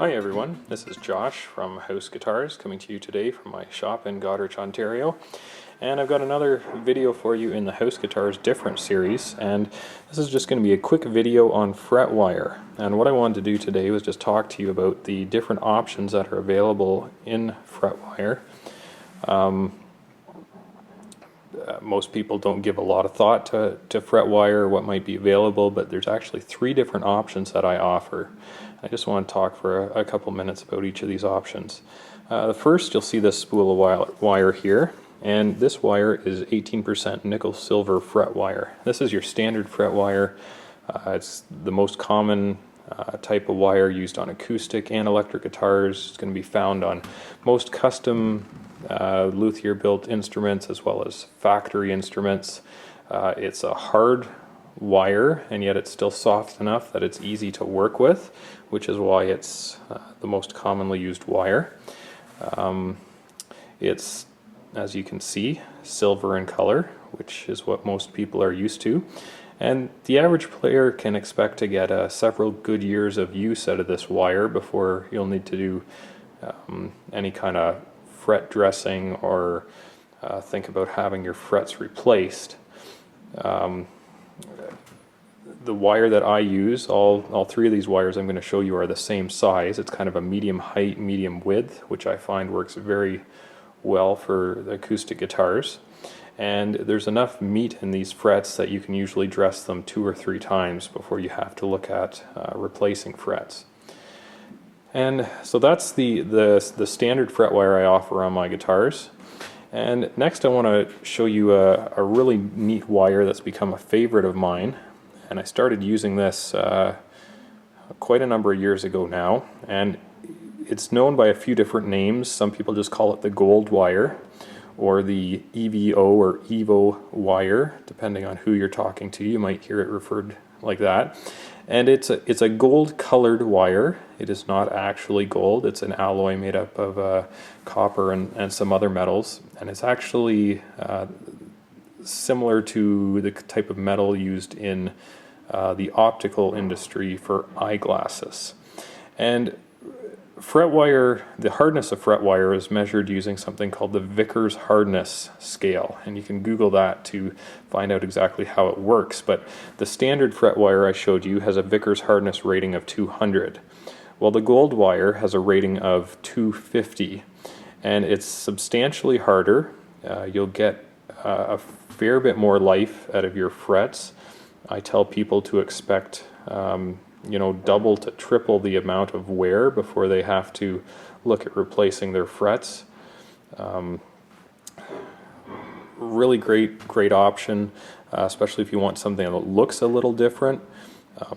Hi everyone, this is Josh from House Guitars coming to you today from my shop in Goderich, Ontario. And I've got another video for you in the House Guitars Different series, and this is just going to be a quick video on Fretwire. And what I wanted to do today was just talk to you about the different options that are available in Fretwire. Most people don't give a lot of thought to Fretwire or what might be available, but there's actually 3 different options that I offer. I just want to talk for a couple minutes about each of these options. First, you'll see this spool of wire here, and this wire is 18% nickel silver Fretwire. This is your standard Fretwire. It's the most common type of wire used on acoustic and electric guitars. It's going to be found on most custom Luthier built instruments as well as factory instruments. It's a hard wire, and yet it's still soft enough that it's easy to work with, which is why it's the most commonly used wire. It's, as you can see, silver in color, which is what most people are used to, and the average player can expect to get several good years of use out of this wire before you'll need to do any kind of fret dressing or think about having your frets replaced. The wire that I use, all 3 of these wires I'm going to show you are the same size. It's kind of a medium height, medium width, which I find works very well for the acoustic guitars. And there's enough meat in these frets that you can usually dress them 2 or 3 times before you have to look at replacing frets. And so that's the standard Fretwire I offer on my guitars. And next I want to show you a really neat wire that's become a favorite of mine. And I started using this quite a number of years ago now. And it's known by a few different names. Some people just call it the gold wire, or the EVO or Evo wire, depending on who you're talking to. You might hear it referred like that. And it's a gold colored wire. It is not actually gold. It's an alloy made up of copper and some other metals, and it's actually similar to the type of metal used in the optical industry for eyeglasses. And Fretwire, the hardness of Fretwire is measured using something called the Vickers hardness scale, and you can Google that to find out exactly how it works. But the standard Fretwire I showed you has a Vickers hardness rating of 200. Well, the gold wire has a rating of 250, and it's substantially harder. You'll get a fair bit more life out of your frets. I tell people to expect double to triple the amount of wear before they have to look at replacing their frets. Really great option, especially if you want something that looks a little different.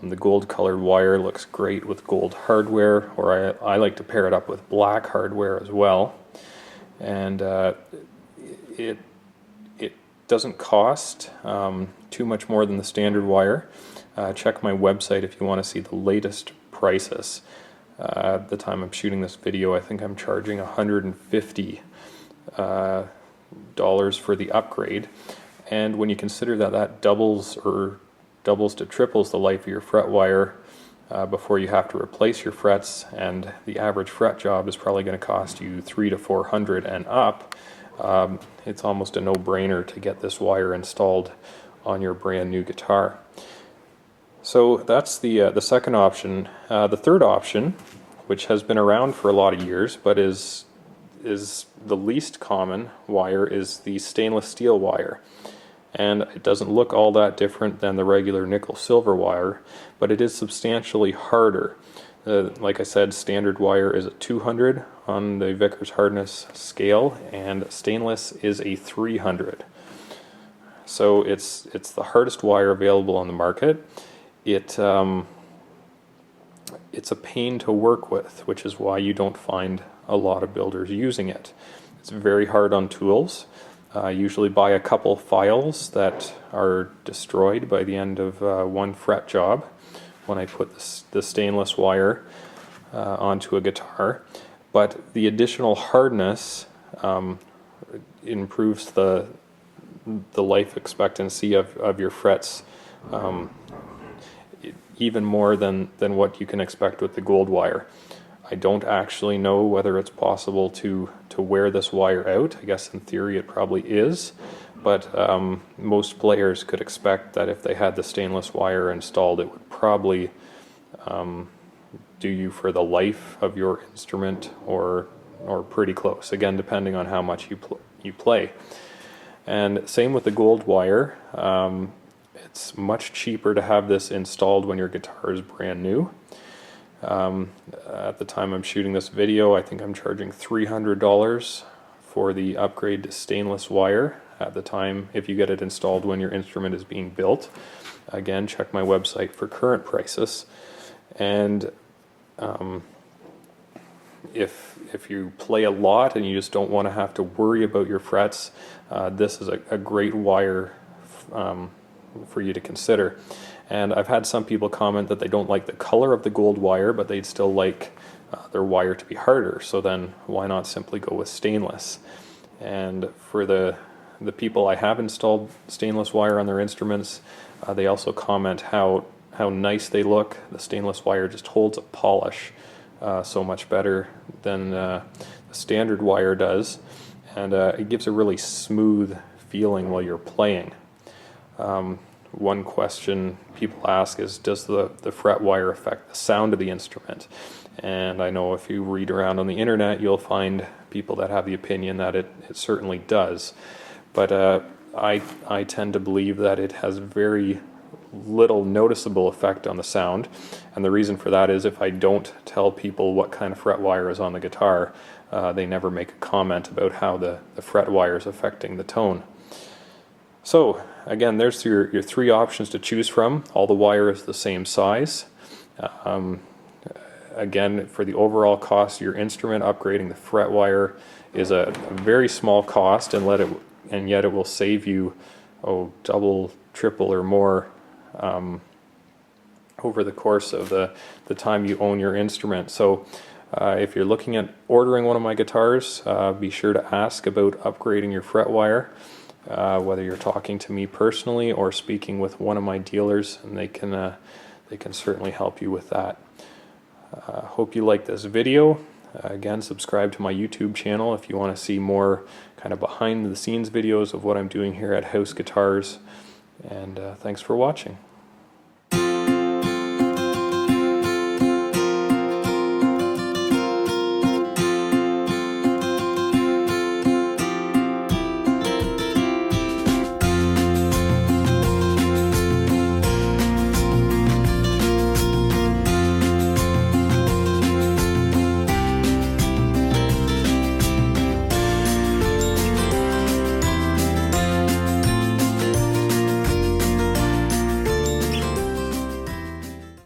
The gold colored wire looks great with gold hardware, or I like to pair it up with black hardware as well. And it doesn't cost too much more than the standard wire. Check my website if you want to see the latest prices. At the time I'm shooting this video, I think I'm charging $150 for the upgrade. And when you consider that doubles to triples the life of your Fretwire before you have to replace your frets, and the average fret job is probably going to cost you $300 to $400 and up, it's almost a no-brainer to get this wire installed on your brand new guitar. So that's the second option. The third option, which has been around for a lot of years but is the least common wire, is the stainless steel wire. And it doesn't look all that different than the regular nickel silver wire, but it is substantially harder. Like I said, standard wire is a 200 on the Vickers hardness scale, and stainless is a 300. So it's the hardest wire available on the market. It's a pain to work with, which is why you don't find a lot of builders using it. It's very hard on tools. I usually buy a couple files that are destroyed by the end of one fret job when I put the stainless wire onto a guitar. But the additional hardness improves the life expectancy of your frets even more than what you can expect with the gold wire. I don't actually know whether it's possible to wear this wire out. I guess in theory it probably is, but most players could expect that if they had the stainless wire installed, it would probably do you for the life of your instrument, or pretty close, again depending on how much you play. And same with the gold wire. It's much cheaper to have this installed when your guitar is brand new. At the time I'm shooting this video, I think I'm charging $300 for the upgrade to stainless wire at the time if you get it installed when your instrument is being built. Again, check my website for current prices. And if you play a lot and you just don't want to have to worry about your frets, this is a great wire for you to consider. And I've had some people comment that they don't like the color of the gold wire, but they'd still like their wire to be harder, so then why not simply go with stainless? And for the people I have installed stainless wire on their instruments, they also comment how nice they look. The stainless wire just holds a polish so much better than the standard wire does, and it gives a really smooth feeling while you're playing. One question people ask is, does the Fretwire affect the sound of the instrument? And I know if you read around on the internet, you'll find people that have the opinion that it certainly does. But I tend to believe that it has very little noticeable effect on the sound. And the reason for that is if I don't tell people what kind of Fretwire is on the guitar, they never make a comment about how the Fretwire is affecting the tone. So again, there's your three options to choose from. All the wire is the same size. Again, for the overall cost of your instrument, upgrading the Fretwire is a very small cost, and yet it will save you double, triple, or more over the course of the time you own your instrument. So if you're looking at ordering one of my guitars, be sure to ask about upgrading your Fretwire. Whether you're talking to me personally or speaking with one of my dealers, and they can certainly help you with that. Hope you like this video. Again, subscribe to my YouTube channel if you want to see more kind of behind the scenes videos of what I'm doing here at House Guitars. And thanks for watching.